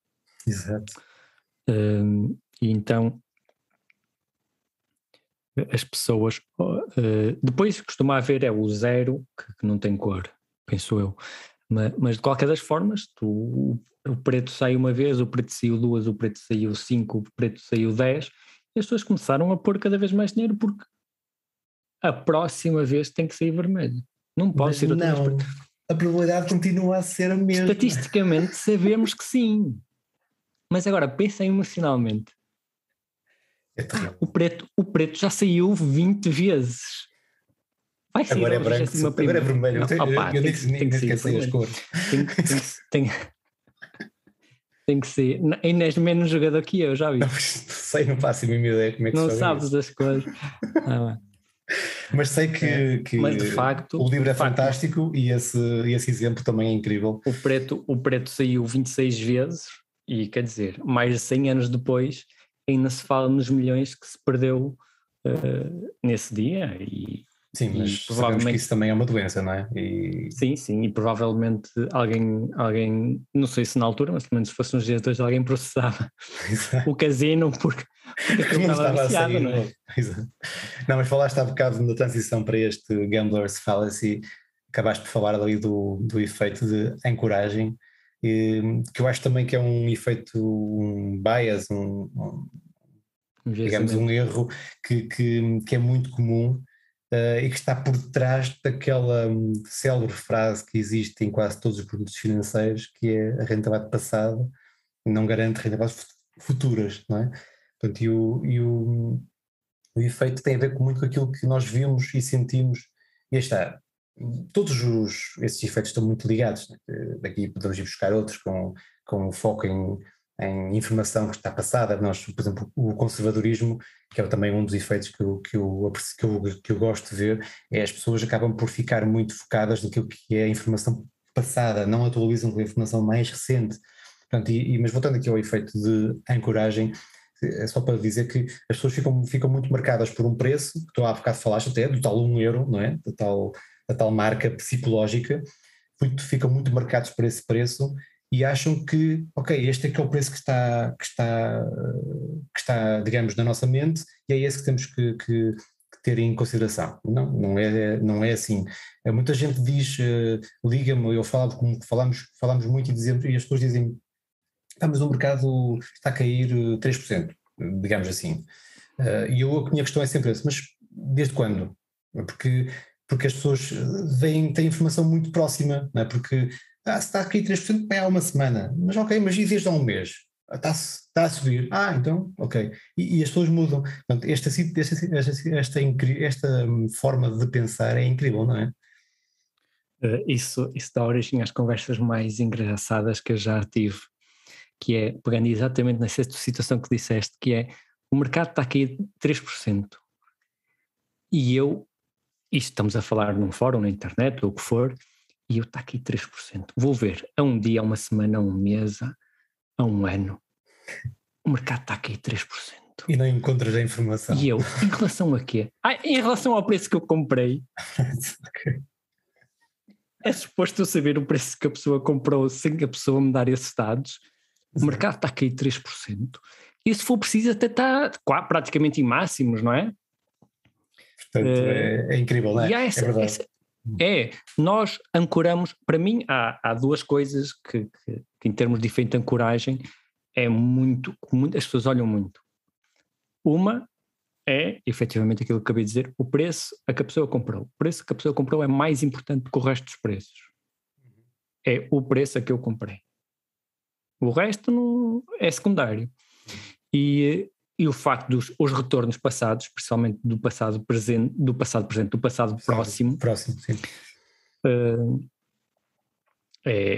Exato. E então as pessoas depois costuma haver o zero que não tem cor, penso eu, mas de qualquer das formas o preto sai uma vez, o preto saiu duas, o preto saiu 5, o preto saiu 10, e as pessoas começaram a pôr cada vez mais dinheiro porque a próxima vez tem que sair vermelho, não pode ser outra vez. A probabilidade continua a ser a mesma. Estatisticamente sabemos que sim, mas agora pensa emocionalmente. O preto já saiu 20 vezes. Vai sair agora é branco, agora é vermelho. Eu nem esqueci as cores. Tem que ser. Ainda és menos jogador que eu, já vi. Não faço a mínima ideia como é que se não joga sabes isso. Das coisas. Mas sei que mas de facto, o livro é fantástico e esse exemplo também é incrível. O preto saiu 26 vezes e, quer dizer, mais de 100 anos depois ainda se fala nos milhões que se perdeu nesse dia. Sim, mas sabemos que isso também é uma doença, não é? Sim, e provavelmente alguém, não sei se na altura, mas pelo menos se fosse nos dias de hoje, alguém processava o casino porque aquilo estava viciado, não é? Não, mas falaste há bocado na transição para este Gambler's Fallacy, acabaste por falar ali do efeito de ancoragem, que eu acho também que é um efeito, um bias, digamos um erro que é muito comum. E que está por trás daquela célebre frase que existe em quase todos os produtos financeiros, que é a rentabilidade passada não garante rentabilidades futuras, não é? Portanto, o efeito tem a ver muito com aquilo que nós vimos e sentimos, e está, todos esses efeitos estão muito ligados, né? Daqui podemos ir buscar outros com foco em informação que está passada. Nós, por exemplo, o conservadorismo, que é também um dos efeitos que eu gosto de ver, é as pessoas acabam por ficar muito focadas naquilo que é a informação passada, não atualizam com a informação mais recente. Portanto, mas voltando aqui ao efeito de ancoragem, é só para dizer que as pessoas ficam muito marcadas por um preço, que tu há bocado falaste até, do tal €1, não é? Da tal marca psicológica, ficam muito marcados por esse preço e acham que, ok, este é que é o preço que está, digamos, na nossa mente e é esse que temos que ter em consideração. Não é assim. Muita gente diz, liga-me, eu falo, como falamos muito e as pessoas dizem, mas o mercado está a cair 3%, digamos assim. A minha questão é sempre essa, mas desde quando? Porque as pessoas têm informação muito próxima, não é? Porque se está a cair 3% há uma semana, mas ok, mas e desde há um mês? Está a subir, então, ok. E as pessoas mudam. Portanto, esta forma de pensar é incrível, não é? Isso dá origem às conversas mais engraçadas que eu já tive, que é, pegando exatamente nessa situação que disseste, que é, o mercado está a cair 3%. E isto estamos a falar num fórum, na internet, ou o que for, e eu está aqui 3%. Vou ver, a um dia, a uma semana, a um mês, a um ano, o mercado está aqui 3%. E não encontras a informação. E eu, em relação a quê? Em relação ao preço que eu comprei. Okay. É suposto eu saber o preço que a pessoa comprou sem a pessoa me dar esses dados. o mercado está a cair 3%, e se for preciso até está praticamente em máximos, não é? Portanto, é incrível, não é? E há É verdade. nós ancoramos, para mim há duas coisas que em termos de efeito de ancoragem é muito, as pessoas olham muito. Uma é, efetivamente, aquilo que acabei de dizer, o preço a que a pessoa comprou. O preço que a pessoa comprou é mais importante do que o resto dos preços. É o preço a que eu comprei. O resto não é secundário. E o facto dos os retornos passados, principalmente do passado presente, do passado próximo, sim.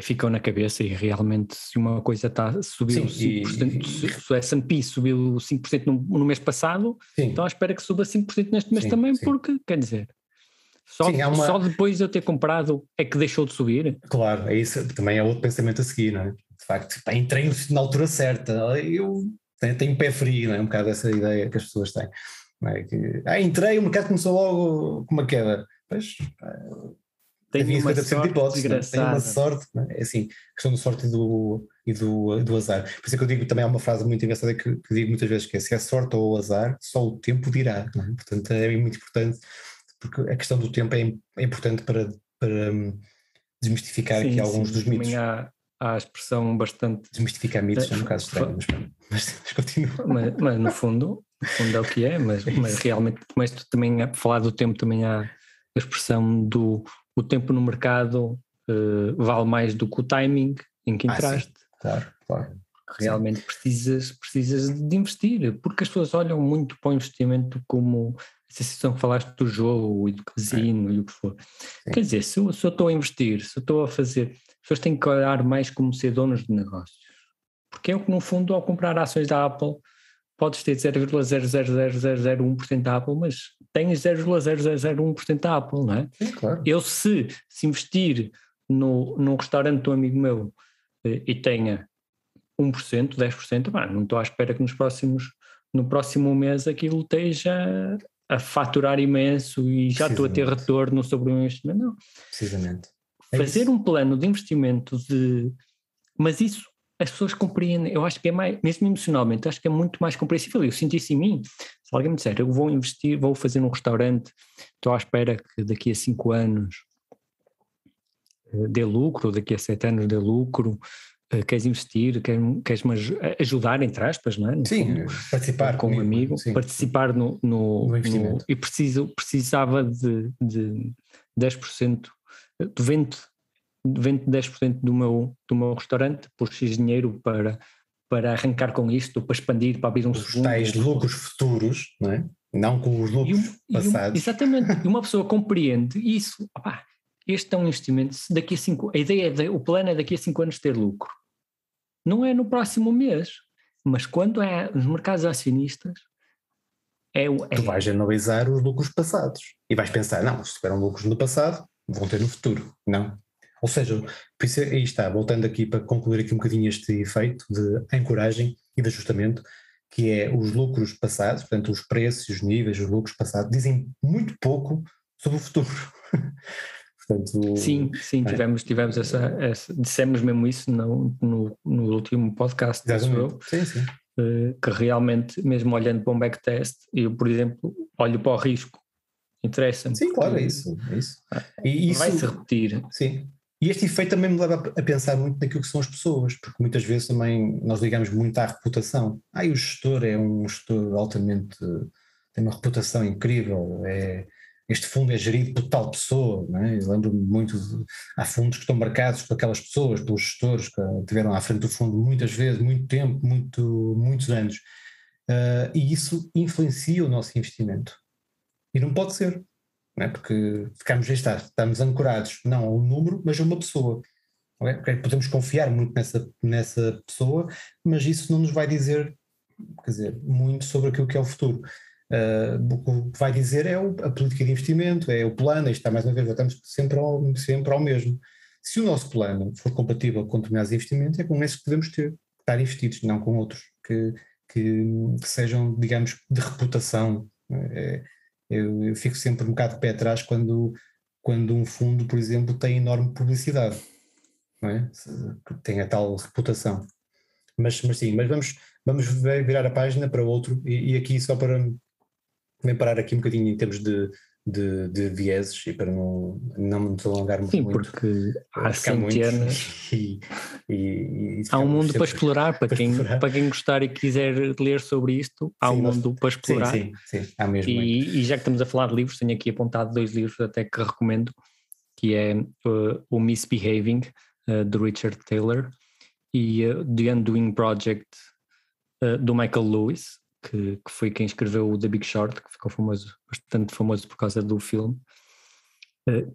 Ficam na cabeça, e realmente se uma coisa subiu 5%, se o S&P subiu 5% no mês passado, então espera que suba 5% neste mês também, porque, quer dizer, só depois de eu ter comprado é que deixou de subir. Claro, é isso, também é outro pensamento a seguir, não é? De facto, entrei na altura certa, eu tenho pé frio, não é? Um bocado essa ideia que as pessoas têm. Não é? Entrei, o mercado começou logo com uma queda. Pois, Tenho uma sorte hipótese, tenho uma sorte, não é? É assim, questão da sorte e do azar. Por isso é que eu digo, também há uma frase muito engraçada que digo muitas vezes, que é: se é sorte ou azar, só o tempo dirá, não é? Portanto, é muito importante, porque a questão do tempo é importante para desmistificar aqui alguns dos mitos. Também há a expressão bastante... Desmistificar mitos é um bocado estranho, mas continua. Mas no fundo é o que é, mas realmente, mas tu também, a falar do tempo, também há a expressão do o tempo no mercado vale mais do que o timing em que entraste. Claro. Realmente precisas de investir, porque as pessoas olham muito para o investimento como essa situação que falaste do jogo e do casino e o que for. Quer dizer, se eu estou a investir, se eu estou a fazer, as pessoas têm que olhar mais como ser donos de negócios. Porque é o que, no fundo, ao comprar ações da Apple, podes ter 0,00001% da Apple, mas tens 0,0001% da Apple, não é? Sim, claro. Eu, se investir num restaurante de um amigo meu e tenha 1%, 10%, não estou à espera que no próximo mês aquilo esteja a faturar imenso e já estou a ter retorno sobre o investimento. Não. Precisamente. Fazer um plano de investimento mas isso as pessoas compreendem, eu acho que é mais, mesmo emocionalmente, acho que é muito mais compreensível. Eu sinto isso em mim. Se alguém me disser, eu vou investir, vou fazer num restaurante, estou à espera que daqui a 5 anos dê lucro, daqui a 7 anos dê lucro, queres investir, queres-me ajudar, entre aspas, não é? No fundo, participar com um amigo, participar no investimento. E precisava de 10%, de 10% do meu restaurante por X dinheiro para arrancar com isto, para expandir, para abrir um segundo. Os tais lucros futuros, não é? Não com os lucros passados. Exatamente, e uma pessoa compreende isso. Este é um investimento, daqui a 5, a ideia, o plano é daqui a 5 anos ter lucro. Não é no próximo mês, mas quando é nos mercados acionistas, tu vais analisar os lucros passados e vais pensar, não, se tiveram lucros no passado, vão ter no futuro, não? Ou seja, por isso aí está, voltando aqui para concluir aqui um bocadinho este efeito de ancoragem e de ajustamento, que é os lucros passados, portanto os preços, os níveis, os lucros passados, dizem muito pouco sobre o futuro. Portanto, sim, tivemos essa, dissemos mesmo isso no último podcast, sim. Que realmente, mesmo olhando para um backtest, eu, por exemplo, olho para o risco, interessa-me. Sim, claro, é isso. E isso vai-se repetir. Sim. E este efeito também me leva a pensar muito naquilo que são as pessoas, porque muitas vezes também nós ligamos muito à reputação. O gestor é um gestor altamente, tem uma reputação incrível, este fundo é gerido por tal pessoa, não é? Eu lembro-me muito há fundos que estão marcados por aquelas pessoas, pelos gestores que tiveram à frente do fundo muitas vezes, muito tempo, muitos anos, e isso influencia o nosso investimento. E não pode ser. Não é? Porque estamos ancorados não a um número, mas a uma pessoa. Okay? Podemos confiar muito nessa pessoa, mas isso não nos vai dizer, muito sobre aquilo que é o futuro. O que vai dizer é a política de investimento, é o plano, isto está mais uma vez, estamos sempre ao mesmo. Se o nosso plano for compatível com determinados investimentos, é com esses que devemos estar investidos, não com outros que sejam, digamos, de reputação. Eu fico sempre um bocado de pé atrás quando um fundo, por exemplo, tem enorme publicidade, não é? Tem a tal reputação. Mas sim, mas vamos virar a página para outro, e aqui só para também parar aqui um bocadinho em termos de vieses, e para não me alongarmos Sim, muito, porque há ficar muito centenas. e Há um ficamos mundo para sempre explorar, para explorar. para quem gostar e quiser ler sobre isto, há um Sim, mundo para explorar. sim, há mesmo muito. E já que estamos a falar de livros, tenho aqui apontado 2 livros até que recomendo, que é o Misbehaving, de Richard Taylor, e The Undoing Project, do Michael Lewis, que foi quem escreveu o The Big Short, que ficou bastante famoso por causa do filme.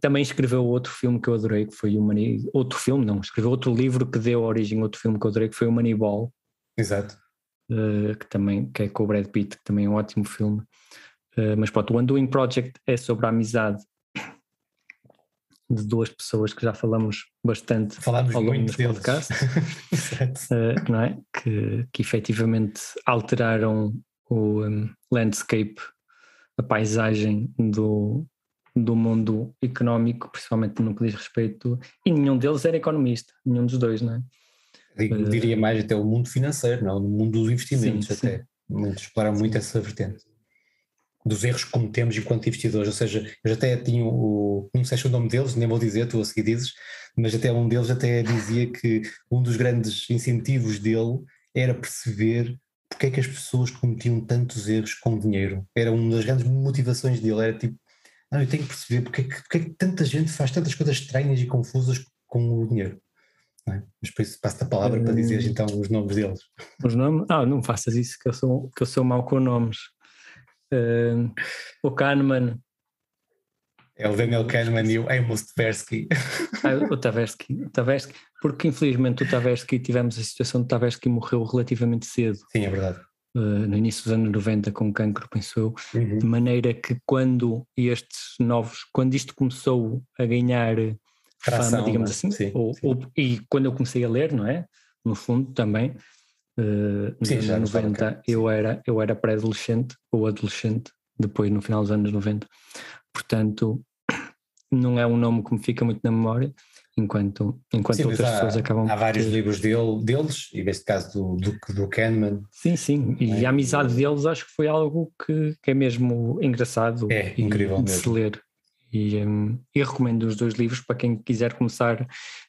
Também escreveu outro filme que eu adorei, que foi o escreveu outro livro que deu origem a outro filme que eu adorei, que foi o Moneyball. Exato. Que é com o Brad Pitt, que também é um ótimo filme. Mas pronto, o Undoing Project é sobre a amizade de 2 pessoas que já falamos bastante ao longo dos podcasts, não é? Que efetivamente alteraram o landscape, a paisagem do mundo económico, principalmente no que diz respeito, e nenhum deles era economista, nenhum dos 2, não é? Diria mais até o mundo financeiro, não? No mundo dos investimentos, sim, até. Exploram muito essa vertente dos erros que cometemos enquanto investidores. Ou seja, eu já até tinha não sei se é o nome deles, nem vou dizer, tu a seguir dizes, mas até um deles até dizia que um dos grandes incentivos dele era perceber porque é que as pessoas cometiam tantos erros com dinheiro. Era uma das grandes motivações dele, era tipo, eu tenho que perceber porque é que tanta gente faz tantas coisas estranhas e confusas com o dinheiro. Não é? Mas por isso passo-te a palavra para dizeres então os nomes deles. Os nomes? Não faças isso, que eu sou mau com nomes. O Kahneman. É o Daniel Kahneman e o Amos Tversky. O Tversky, porque infelizmente o Tversky, tivemos a situação de Tversky morreu relativamente cedo. Sim, é verdade. No início dos anos 90 com cancro, penso eu, de maneira que quando isto começou a ganhar tração, fama, digamos assim, sim. E quando eu comecei a ler, não é? No fundo também, nos anos 90 eu era pré-adolescente ou adolescente, depois no final dos anos 90, portanto não é um nome que me fica muito na memória, enquanto sim, outras pessoas acabam. Há vários livros deles, e neste caso do Kahneman. Sim, e a amizade deles acho que foi algo que é mesmo engraçado, incrível de se ler. E recomendo os 2 livros para quem quiser começar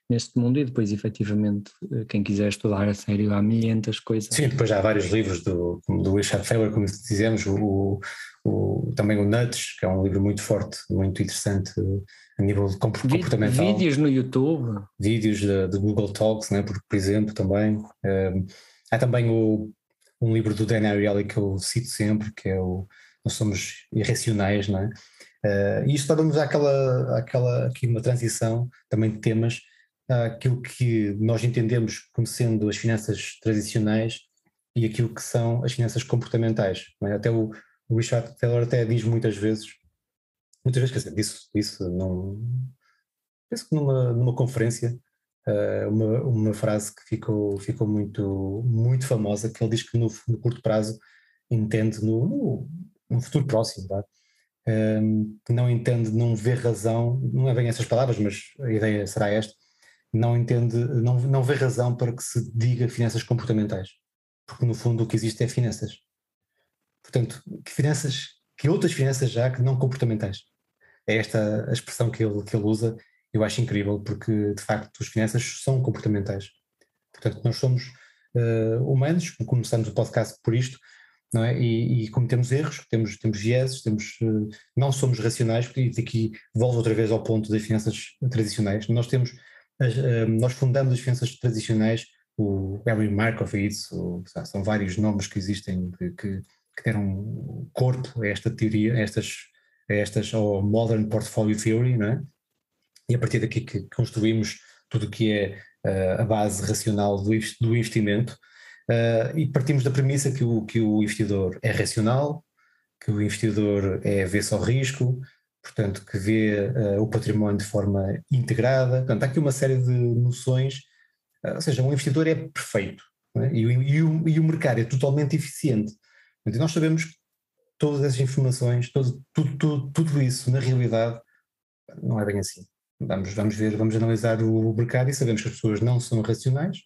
neste mundo, e depois efetivamente quem quiser estudar a sério, há milhentas coisas. Sim, depois há vários livros do Richard Taylor, como dizemos, também o Nuts, que é um livro muito forte, muito interessante a nível comportamental. Vídeos no YouTube. Vídeos de Google Talks, né, por exemplo, também. Há também um livro do Dan Ariely que eu cito sempre, que é Nós Somos Irracionais, não é? E isto leva-nos aqui uma transição também de temas, aquilo que nós entendemos como sendo as finanças tradicionais e aquilo que são as finanças comportamentais. Não é? Até o Richard Taylor até diz muitas vezes, quer dizer, disse não, penso que numa conferência, uma frase que ficou muito, muito famosa, que ele diz que no curto prazo entende, no futuro próximo, tá? Que não entende, não vê razão, não é bem essas palavras, mas a ideia será esta, não vê razão para que se diga finanças comportamentais, porque no fundo o que existe é finanças. Portanto, que outras finanças já que não comportamentais? É esta a expressão que ele usa. Eu acho incrível, porque de facto as finanças são comportamentais. Portanto, nós somos humanos, começamos o podcast por isto, não é? E cometemos erros, temos vieses, não somos racionais, porque aqui volto outra vez ao ponto das finanças tradicionais. Nós fundamos as finanças tradicionais, o Gary Markowitz, são vários nomes que existem que deram corpo a esta teoria, a estas ou Modern Portfolio Theory, não é? E a partir daqui que construímos tudo o que é a base racional do investimento, e partimos da premissa que o investidor é racional, que o investidor vê só risco, portanto que vê o património de forma integrada. Portanto, há aqui uma série de noções, ou seja, um investidor é perfeito, não é? E o mercado é totalmente eficiente. Portanto, nós sabemos que todas essas informações, tudo isso na realidade não é bem assim. Vamos analisar o mercado e sabemos que as pessoas não são racionais,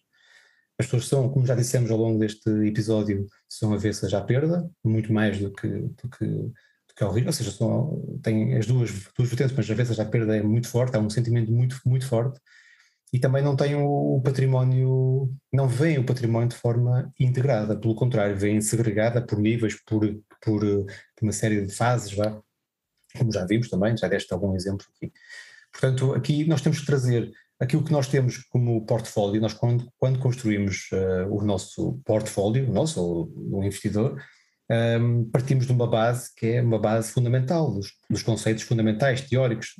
As pessoas são, como já dissemos ao longo deste episódio, são avessas à perda, muito mais do que ao risco, ou seja, têm as duas vertentes, mas avessas à perda é muito forte, há um sentimento muito, muito forte, e também não têm o património, não veem o património de forma integrada, pelo contrário, veem segregada por níveis, por uma série de fases, como já vimos também, já deste algum exemplo aqui. Portanto, aqui nós temos que trazer aquilo que nós temos como portfólio. Nós quando construímos o nosso portfólio, o nosso, ou o investidor, partimos de uma base que é uma base fundamental, dos conceitos fundamentais, teóricos,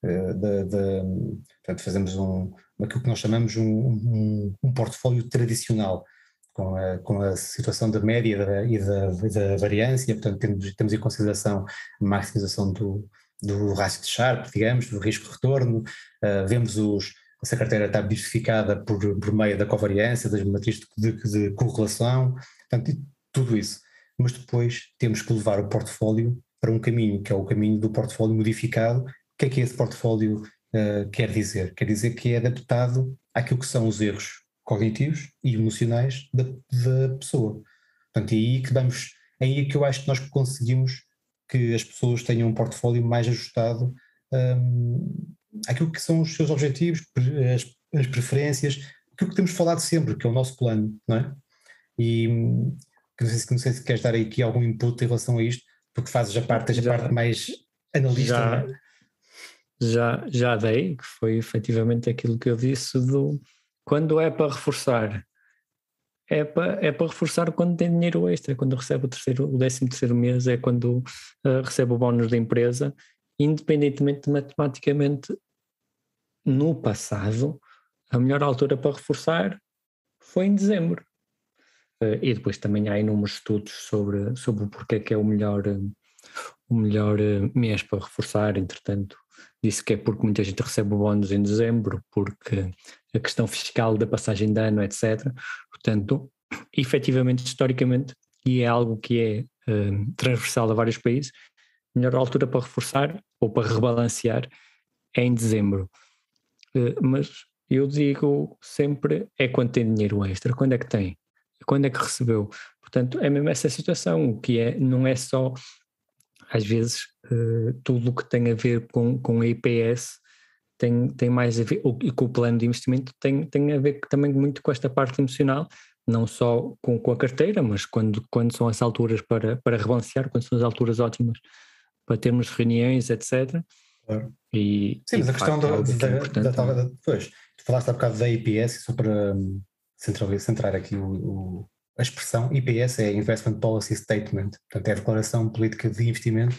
portanto fazemos aquilo que nós chamamos um portfólio tradicional, com a situação da média e da variância, portanto temos em consideração a maximização do rácio de Sharpe, digamos, do risco-retorno, vemos se a carteira está diversificada por meio da covariância, das matrizes de correlação, portanto tudo isso. Mas depois temos que levar o portfólio para um caminho, que é o caminho do portfólio modificado. O que é que esse portfólio quer dizer? Quer dizer que é adaptado àquilo que são os erros cognitivos e emocionais da pessoa. Portanto, é aí que eu acho que nós conseguimos que as pessoas tenham um portfólio mais ajustado àquilo que são os seus objetivos, as preferências, aquilo que temos falado sempre, que é o nosso plano, não é? E não sei se queres dar aqui algum input em relação a isto, porque fazes a parte mais analista, não é? Já dei, que foi efetivamente aquilo que eu disse quando é para reforçar. É para reforçar quando tem dinheiro extra, quando recebe o 13º mês, é quando recebe o bónus da empresa, independentemente de matematicamente no passado, a melhor altura para reforçar foi em dezembro. E depois também há inúmeros estudos sobre o porquê que é o melhor mês para reforçar. Entretanto, disse que é porque muita gente recebe o bónus em dezembro, porque a questão fiscal da passagem de ano, etc. Portanto, efetivamente, historicamente, e é algo que é transversal a vários países, a melhor altura para reforçar ou para rebalancear é em dezembro. Mas eu digo sempre, é quando tem dinheiro extra. Quando é que tem? Quando é que recebeu? Portanto, é mesmo essa situação, que não é só, às vezes, tudo o que tem a ver com a IPS tem mais a ver, e com o plano de investimento tem a ver também muito com esta parte emocional, não só com a carteira, mas quando são as alturas para rebalancear, quando são as alturas ótimas para termos reuniões, etc. Claro. Sim, mas a questão pois, tu falaste há bocado da IPS, só para centrar aqui a expressão IPS é Investment Policy Statement, portanto é a Declaração Política de Investimento,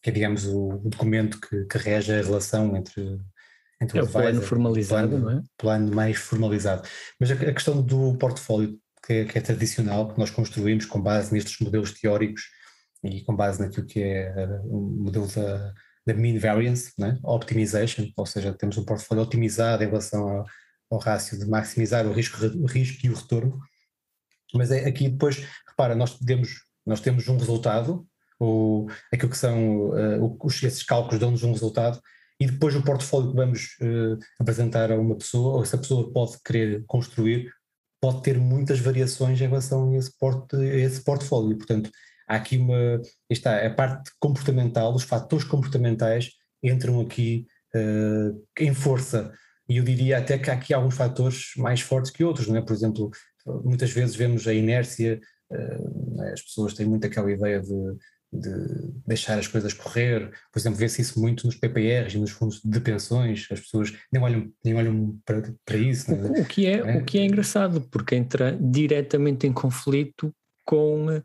que é, digamos, o documento que rege a relação entre o advisor, plano formalizado, não é? Plano mais formalizado. Mas a questão do portfólio, que é tradicional, que nós construímos com base nestes modelos teóricos e com base naquilo que é o modelo da mean variance, né? Optimization, ou seja, temos um portfólio otimizado em relação ao rácio de maximizar o risco e o retorno. Mas aqui depois, repara, nós temos um resultado, aquilo que são esses cálculos dão-nos um resultado, e depois o portfólio que vamos apresentar a uma pessoa, ou essa pessoa pode querer construir, pode ter muitas variações em relação a esse portfólio. Portanto, há aqui a parte comportamental, os fatores comportamentais entram aqui em força, e eu diria até que há aqui alguns fatores mais fortes que outros, não é? Por exemplo, muitas vezes vemos a inércia, as pessoas têm muito aquela ideia de deixar as coisas correr. Por exemplo, vê-se isso muito nos PPRs e nos fundos de pensões, as pessoas nem olham para isso. O que é engraçado, porque entra diretamente em conflito com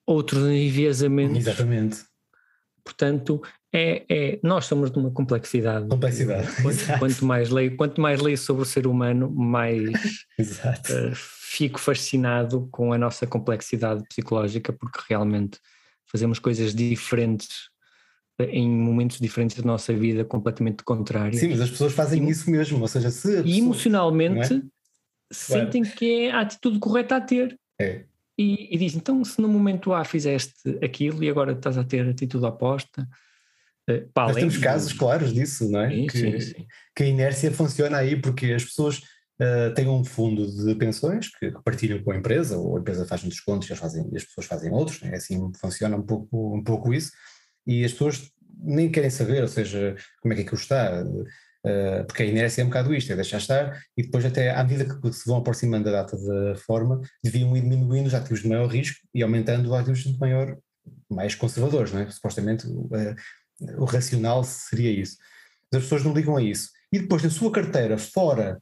outros enviesamentos. Exatamente. Portanto, nós somos de uma complexidade. Quanto mais leio sobre o ser humano, mais fico fascinado com a nossa complexidade psicológica, porque realmente fazemos coisas diferentes em momentos diferentes da nossa vida, completamente contrários. Sim, mas as pessoas fazem isso mesmo, ou seja, emocionalmente sentem que é a atitude correta a ter. E dizem, então se no momento A fizeste aquilo e agora estás a ter a atitude oposta. Nós temos casos claros disso, não é? Sim. Que a inércia funciona aí, porque as pessoas têm um fundo de pensões que partilham com a empresa, ou a empresa faz um desconto e as pessoas fazem outros, né? Assim funciona um pouco isso, e as pessoas nem querem saber, ou seja, como é que aquilo está, porque a inércia é um bocado isto, é deixar estar, e depois até à medida que se vão aproximando da data da reforma, deviam ir diminuindo os ativos de maior risco e aumentando os ativos de mais conservadores, não é? Supostamente o racional seria isso. Mas as pessoas não ligam a isso. E depois da sua carteira, fora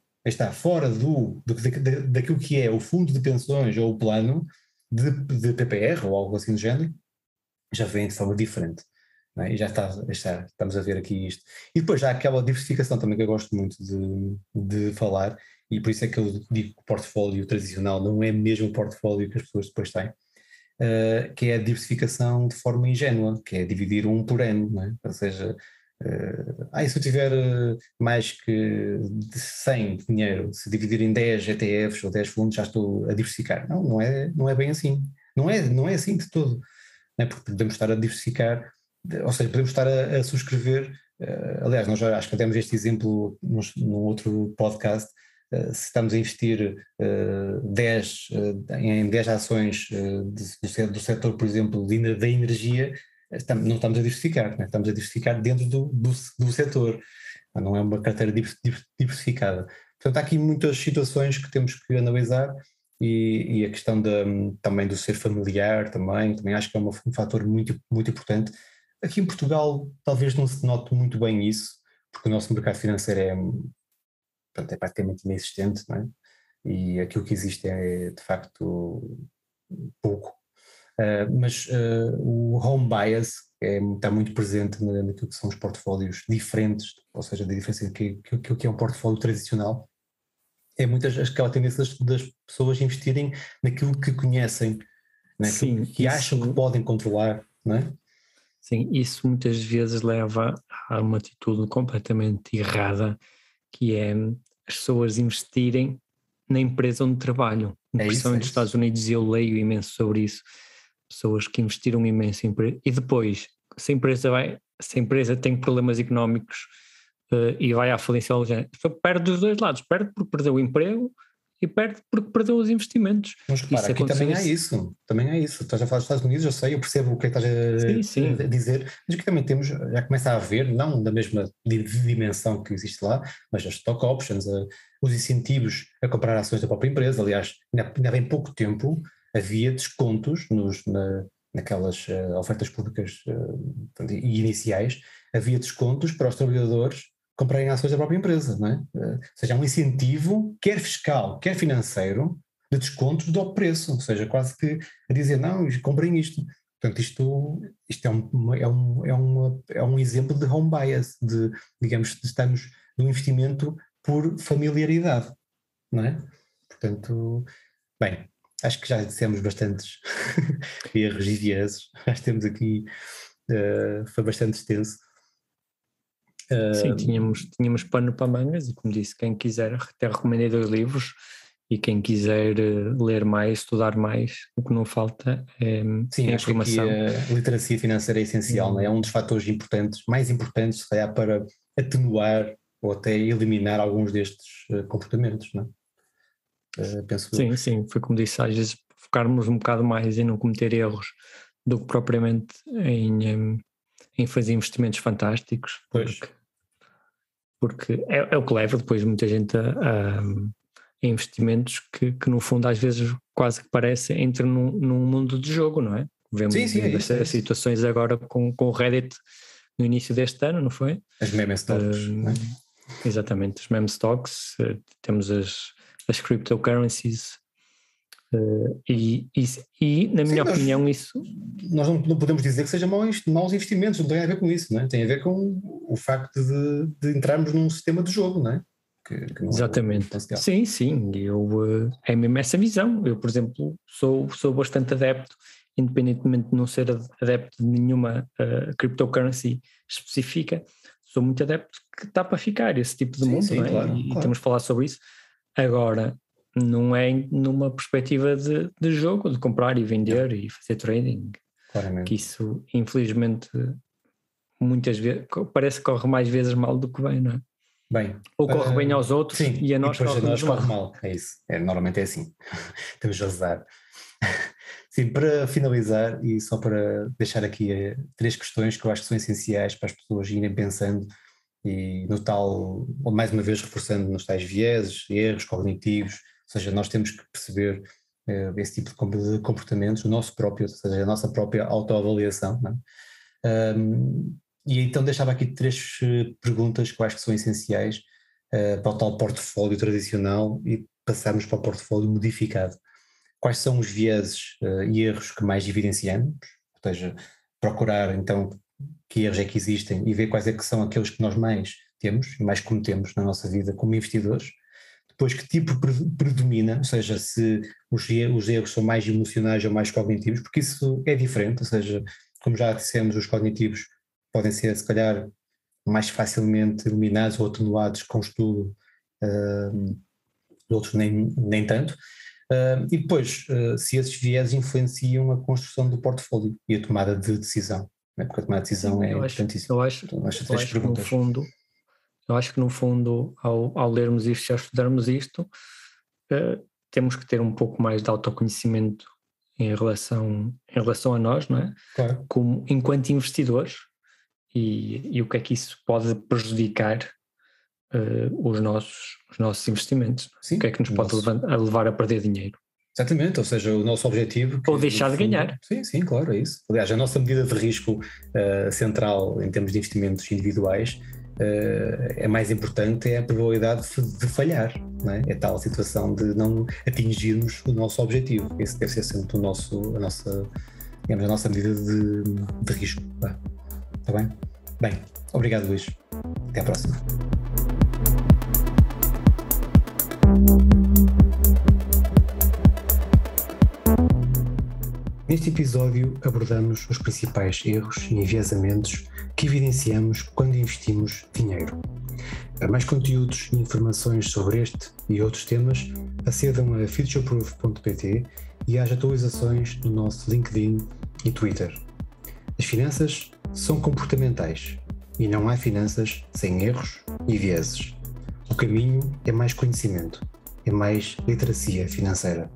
daquilo que é o fundo de pensões ou o plano de PPR ou algo assim do género, já vem de forma diferente. Não é? E estamos a ver aqui isto. E depois já há aquela diversificação também que eu gosto muito de falar, e por isso é que eu digo que o portfólio tradicional não é mesmo o portfólio que as pessoas depois têm, que é a diversificação de forma ingênua, que é dividir um por ano, não é? Ou seja, e se eu tiver mais que 100 de dinheiro, se dividir em 10 ETFs ou 10 fundos, já estou a diversificar. Não é bem assim. Não é assim de todo. Não é? Porque podemos estar a diversificar, ou seja, podemos estar a subscrever, aliás, nós já acho que demos este exemplo num outro podcast, se estamos a investir 10 em 10 ações do setor, por exemplo, da energia, não estamos a diversificar, né? Estamos a diversificar dentro do setor, não é uma carteira diversificada. Portanto, há aqui muitas situações que temos que analisar, e a questão também do ser familiar também acho que é um fator muito, muito importante. Aqui em Portugal talvez não se note muito bem isso, porque o nosso mercado financeiro é praticamente inexistente, não é? E aquilo que existe é de facto pouco. Mas o home bias está muito presente naquilo que são os portfólios diferentes, ou seja, da diferença entre aquilo que é um portfólio tradicional. É muitas aquela tendência das pessoas investirem naquilo que conhecem, naquilo que acham que podem controlar, não é? Sim, isso muitas vezes leva a uma atitude completamente errada, que é as pessoas investirem na empresa onde trabalham. Principalmente nos Estados Unidos, eu leio imenso sobre isso, pessoas que investiram imenso em empresa, e depois, se a empresa tem problemas económicos e vai à falência, perde dos dois lados, perde porque perdeu o emprego e perde porque perdeu os investimentos. Mas repara, aqui também há isso. Estás a falar dos Estados Unidos, eu sei, eu percebo o que é que estás a dizer, mas aqui também já começa a haver, não da mesma dimensão que existe lá, mas as stock options, os incentivos a comprar ações da própria empresa. Aliás, ainda há bem pouco tempo havia descontos naquelas ofertas públicas iniciais, havia descontos para os trabalhadores comprarem ações da própria empresa, não é? Ou seja, há um incentivo, quer fiscal, quer financeiro, de descontos do preço, ou seja, quase que a dizer, não, comprem isto. Portanto, isto é um exemplo de home bias, digamos, estamos no investimento por familiaridade, não é? Portanto, bem, acho que já dissemos bastantes erros e vieses, acho que temos aqui, foi bastante extenso. Sim, tínhamos pano para mangas, e como disse, quem quiser, até recomendei 2 livros, e quem quiser ler mais, estudar mais, o que não falta é Sim, acho informação. que aqui a literacia financeira é essencial, não é? É um dos fatores mais importantes, se calhar, para atenuar ou até eliminar alguns destes comportamentos, não é? Penso sim, foi como disse, às vezes focarmos um bocado mais em não cometer erros do que propriamente em fazer investimentos fantásticos, porque é o que leva depois muita gente a investimentos que no fundo às vezes quase que parece entra num mundo de jogo, não é? Vemos essas situações agora com o Reddit no início deste ano, não foi? As meme stocks, não é? Exatamente, os meme stocks, temos as cryptocurrencies, e na minha opinião isso... Nós não podemos dizer que sejam maus investimentos, não tem a ver com isso, não é? Tem a ver com o facto de entrarmos num sistema de jogo, não é? Que não Exatamente, sim, é mesmo essa visão. Eu, por exemplo, sou bastante adepto, independentemente de não ser adepto de nenhuma cryptocurrency específica, sou muito adepto que está para ficar esse tipo de mundo, não é? Claro. Temos de falar sobre isso. Agora, não é numa perspectiva de jogo, de comprar e vender e fazer trading. Claramente. Que isso, infelizmente, muitas vezes, parece que corre mais vezes mal do que bem, não é? Bem, ou corre bem aos outros sim, e a nós corre mal. É isso, normalmente é assim. Temos azar. Sim, para finalizar e só para deixar aqui 3 questões que eu acho que são essenciais para as pessoas irem pensando e no tal, ou mais uma vez reforçando nos tais vieses, erros cognitivos, ou seja, nós temos que perceber esse tipo de comportamentos, o nosso próprio, ou seja, a nossa própria autoavaliação, não é? E então deixava aqui 3 perguntas que eu acho que são essenciais para o tal portfólio tradicional e passarmos para o portfólio modificado. Quais são os vieses e erros que mais evidenciamos? Ou seja, procurar então que erros é que existem e ver quais é que são aqueles que nós mais temos e mais cometemos na nossa vida como investidores. Depois, que tipo predomina, ou seja, se os erros são mais emocionais ou mais cognitivos, porque isso é diferente, ou seja, como já dissemos, os cognitivos podem ser, se calhar, mais facilmente eliminados ou atenuados com estudo, outros nem tanto. E depois, se esses viés influenciam a construção do portfólio e a tomada de decisão, né? Porque a tomada de decisão é importantíssima. Eu acho que no fundo, ao lermos isto, ao estudarmos isto, temos que ter um pouco mais de autoconhecimento em relação a nós, não é? Claro. Como enquanto investidores, e o que é que isso pode prejudicar os nossos investimentos. Sim, o que é que nos pode levar a perder dinheiro. Exatamente, ou seja, o nosso objetivo... Ou deixar de ganhar. Sim, claro, é isso. Aliás, a nossa medida de risco central em termos de investimentos individuais é mais importante, é a probabilidade de falhar, não é? É tal a situação de não atingirmos o nosso objetivo. Esse deve ser sempre a nossa medida de risco. Está bem? Bem, obrigado, Luís. Até à próxima. Neste episódio abordamos os principais erros e enviesamentos que evidenciamos quando investimos dinheiro. Para mais conteúdos e informações sobre este e outros temas, acedam a futureproof.pt e às atualizações no nosso LinkedIn e Twitter. As finanças são comportamentais e não há finanças sem erros e vieses. O caminho é mais conhecimento, é mais literacia financeira.